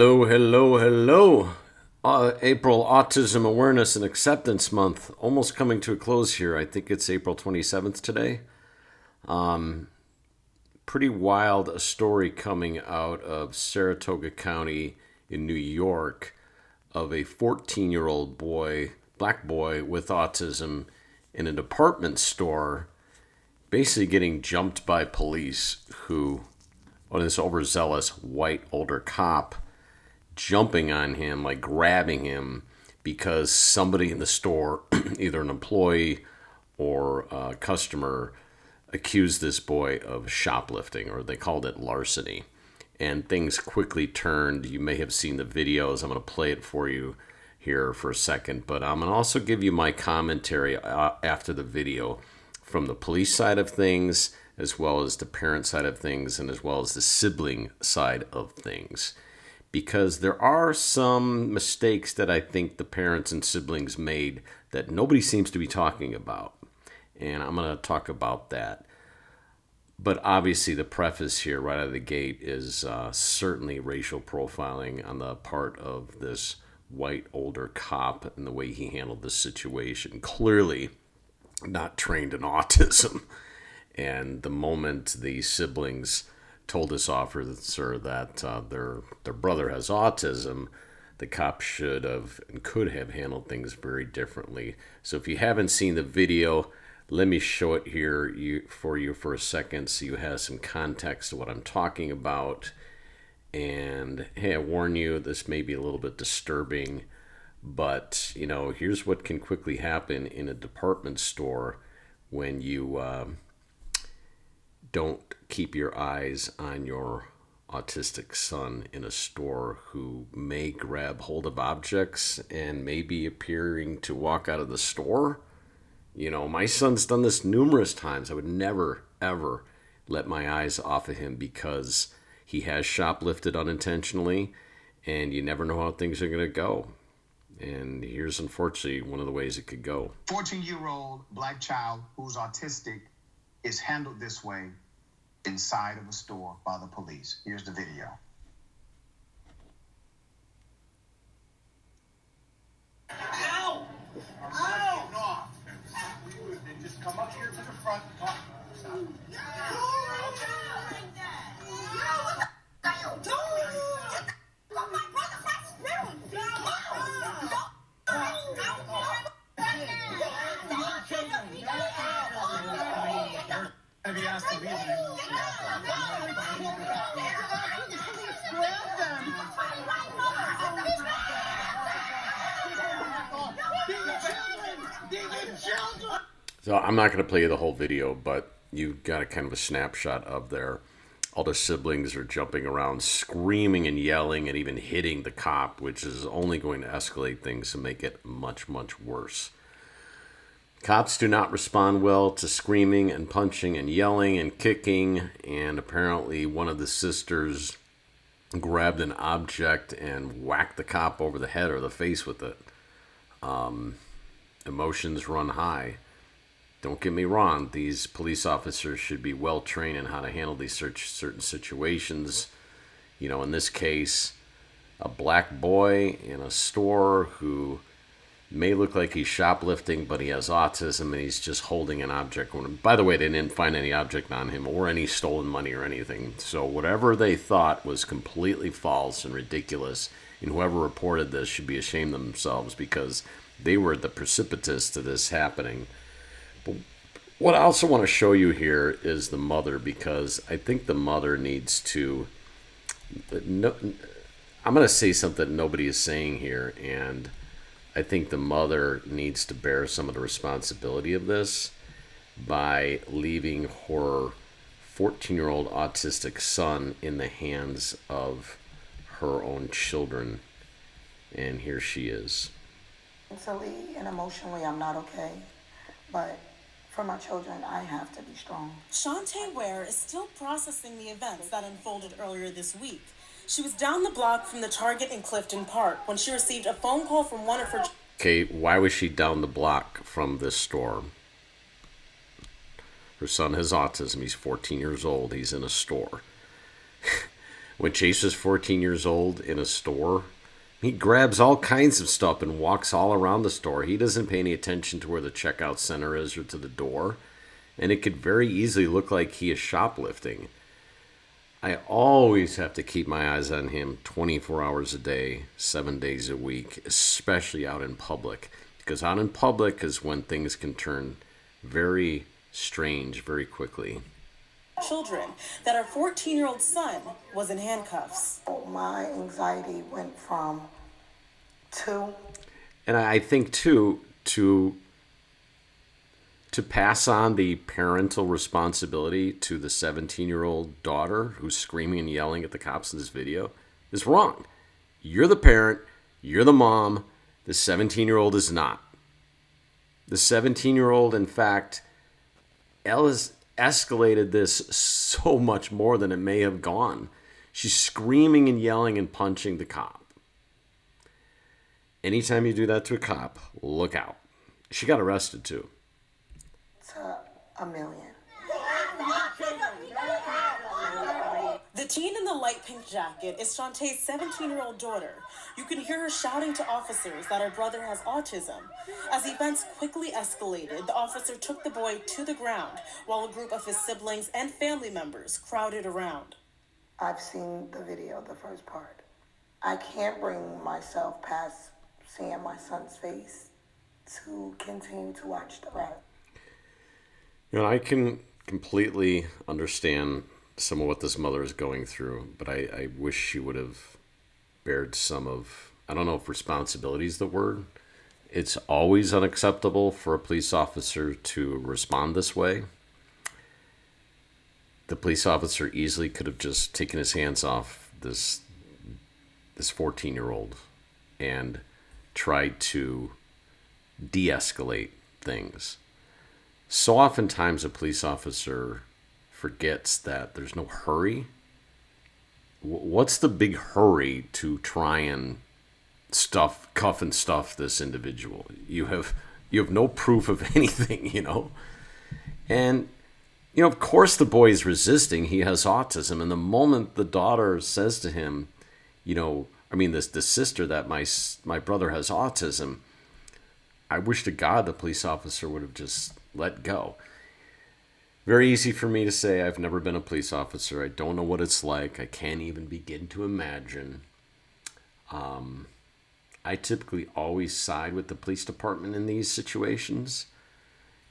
Hello, hello, hello. April Autism Awareness and Acceptance Month almost coming to a close here. I think it's April 27th today. Pretty wild a story coming out of Saratoga County in New York of a 14-year-old boy, black boy with autism in a department store basically getting jumped by police who, this overzealous white older cop jumping on him, like grabbing him, because somebody in the store, either an employee or a customer, accused this boy of shoplifting, or they called it larceny. And things quickly turned. You may have seen the videos. I'm going to play it for you here for a second, but I'm going to also give you my commentary after the video from the police side of things, as well as the parent side of things, and as well as the sibling side of things. Because there are some mistakes that I think the parents and siblings made that nobody seems to be talking about. And I'm going to talk about that. But obviously the preface here right out of the gate is certainly racial profiling on the part of this white older cop and the way he handled this situation. Clearly not trained in autism. And the moment the siblings told this officer that their brother has autism, the cop should have and could have handled things very differently. So if you haven't seen the video, let me show it here for you for a second so you have some context of what I'm talking about. And hey, I warn you, this may be a little bit disturbing, but here's what can quickly happen in a department store when you don't keep your eyes on your autistic son in a store who may grab hold of objects and may be appearing to walk out of the store. My son's done this numerous times. I would never, ever let my eyes off of him because he has shoplifted unintentionally, and you never know how things are going to go. And here's unfortunately one of the ways it could go. 14-year-old black child who's autistic is handled this way inside of a store by the police. Here's the video. Ow! Ow! Just come up here to the front. Have you asked the reason? So I'm not going to play you the whole video, but you got a kind of a snapshot of there. All the siblings are jumping around, screaming and yelling, and even hitting the cop, which is only going to escalate things and make it much, much worse. Cops do not respond well to screaming and punching and yelling and kicking, and apparently one of the sisters grabbed an object and whacked the cop over the head or the face with it. Emotions run high. Don't get me wrong, these police officers should be well trained in how to handle these certain situations. In this case, a black boy in a store who may look like he's shoplifting, but he has autism and he's just holding an object. By the way, they didn't find any object on him or any stolen money or anything. So whatever they thought was completely false and ridiculous, and whoever reported this should be ashamed of themselves because they were the precipitous to this happening. But what I also want to show you here is the mother, because I think the mother needs to... I'm going to say something nobody is saying here, and I think the mother needs to bear some of the responsibility of this by leaving her 14-year-old autistic son in the hands of her own children. And here she is. Mentally and emotionally, I'm not okay, but for my children, I have to be strong. Chante Ware is still processing the events that unfolded earlier this week. She was down the block from the Target in Clifton Park when she received a phone call from one of her... Okay, why was she down the block from this store? Her son has autism. He's 14 years old. He's in a store. When Chase was 14 years old in a store, he grabs all kinds of stuff and walks all around the store. He doesn't pay any attention to where the checkout center is or to the door. And it could very easily look like he is shoplifting. I always have to keep my eyes on him 24 hours a day, 7 days a week, especially out in public. Because out in public is when things can turn very strange very quickly. Children that our 14-year-old son was in handcuffs. My anxiety went from 2. And I think, too, to pass on the parental responsibility to the 17-year-old daughter who's screaming and yelling at the cops in this video is wrong. You're the parent. You're the mom. The 17-year-old is not. The 17-year-old, in fact, has escalated this so much more than it may have gone. She's screaming and yelling and punching the cop. Anytime you do that to a cop, look out. She got arrested, too. To $1 million. The teen in the light pink jacket is Chante's 17-year-old daughter. You can hear her shouting to officers that her brother has autism. As events quickly escalated, the officer took the boy to the ground while a group of his siblings and family members crowded around. I've seen the video, the first part. I can't bring myself past seeing my son's face to continue to watch the rest. I can completely understand some of what this mother is going through, but I wish she would have bared some of, I don't know if responsibility is the word. It's always unacceptable for a police officer to respond this way. The police officer easily could have just taken his hands off this 14-year-old and tried to de-escalate things. So oftentimes a police officer forgets that there's no hurry. What's the big hurry to try and cuff and stuff this individual? You have no proof of anything, And, of course the boy is resisting. He has autism. And the moment the daughter says to him, the sister, that my brother has autism, I wish to God the police officer would have just let go. Very easy for me to say. I've never been a police officer. I don't know what it's like. I can't even begin to imagine. I typically always side with the police department in these situations.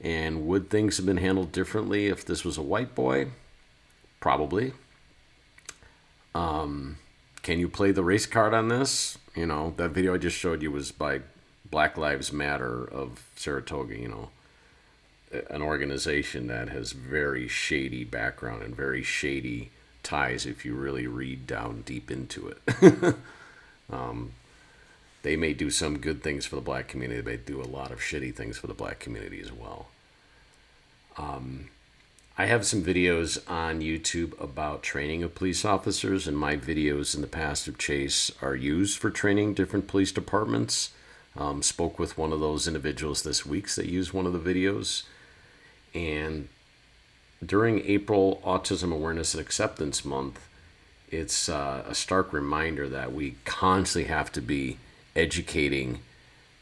And would things have been handled differently if this was a white boy? Probably. Can you play the race card on this? That video I just showed you was by Black Lives Matter of Saratoga, an organization that has very shady background and very shady ties if you really read down deep into it. They may do some good things for the black community. They do a lot of shitty things for the black community as well. I have some videos on YouTube about training of police officers, and my videos in the past of Chase are used for training different police departments. Spoke with one of those individuals this week that used one of the videos. And during April Autism Awareness and Acceptance Month, it's a stark reminder that we constantly have to be educating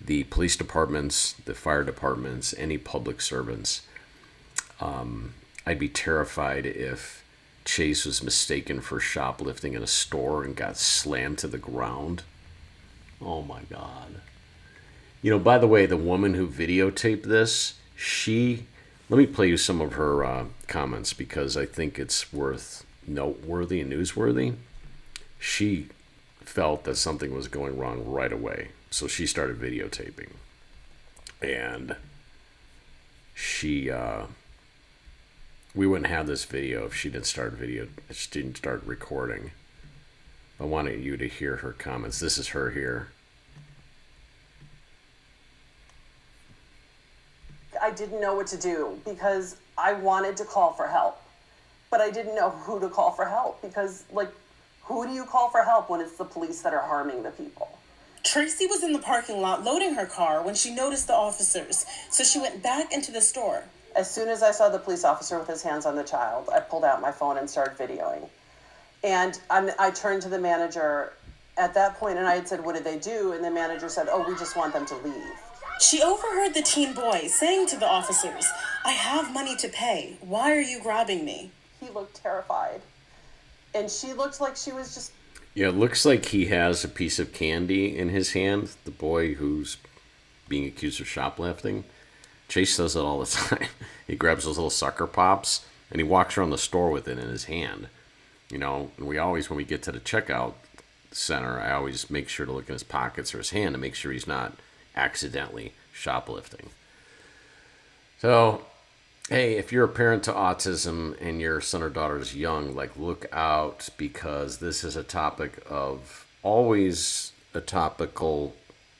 the police departments, the fire departments, any public servants. I'd be terrified if Chase was mistaken for shoplifting in a store and got slammed to the ground. Oh my God. By the way, the woman who videotaped this, let me play you some of her comments because I think it's noteworthy and newsworthy. She felt that something was going wrong right away, so she started videotaping. And we wouldn't have this video if she didn't start recording. I wanted you to hear her comments. This is her here. I didn't know what to do because I wanted to call for help, but I didn't know who to call for help because, who do you call for help when it's the police that are harming the people? Tracy was in the parking lot loading her car when she noticed the officers, so she went back into the store. As soon as I saw the police officer with his hands on the child, I pulled out my phone and started videoing. And I turned to the manager at that point, and I had said, what did they do? And the manager said, oh, we just want them to leave. She overheard the teen boy saying to the officers, "I have money to pay. Why are you grabbing me?" He looked terrified. And she looked like she was just... Yeah, it looks like he has a piece of candy in his hand, the boy who's being accused of shoplifting. Chase does it all the time. He grabs those little sucker pops, and he walks around the store with it in his hand. You know, and we always, when we get to the checkout center, I always make sure to look in his pockets or his hand to make sure he's not accidentally shoplifting. So, hey, if you're a parent to autism and your son or daughter is young, like, look out, because this is a topic of, always a topical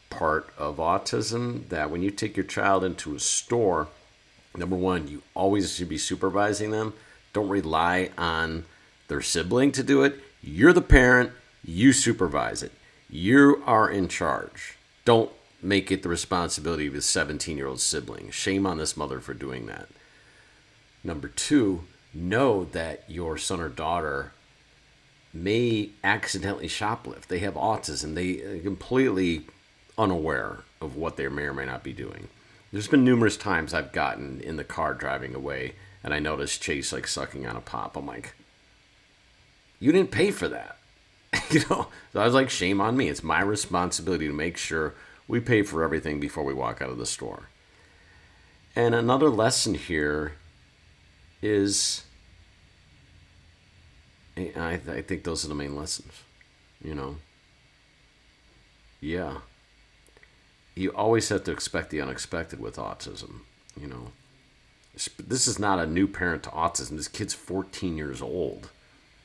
part of autism, that when you take your child into a store, number one, you always should be supervising them. Don't rely on their sibling to do it. You're the parent, you supervise it. You are in charge. Don't make it the responsibility of his 17-year-old sibling. Shame on this mother for doing that. Number two, know that your son or daughter may accidentally shoplift. They have autism. They are completely unaware of what they may or may not be doing. There's been numerous times I've gotten in the car driving away, and I noticed Chase like sucking on a pop. I'm like, you didn't pay for that. So I was like, shame on me. It's my responsibility to make sure we pay for everything before we walk out of the store. And another lesson here is, I think those are the main lessons, Yeah. You always have to expect the unexpected with autism, This is not a new parent to autism. This kid's 14 years old.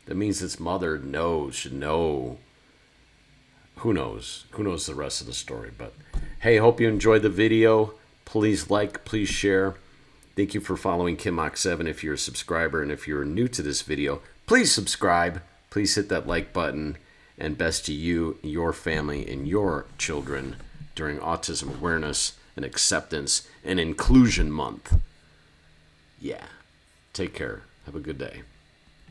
That means this mother should know. Who knows? Who knows the rest of the story? But hey, hope you enjoyed the video. Please like, please share. Thank you for following KimMach7 if you're a subscriber. And if you're new to this video, please subscribe. Please hit that like button. And best to you, your family, and your children during Autism Awareness and Acceptance and Inclusion Month. Yeah. Take care. Have a good day.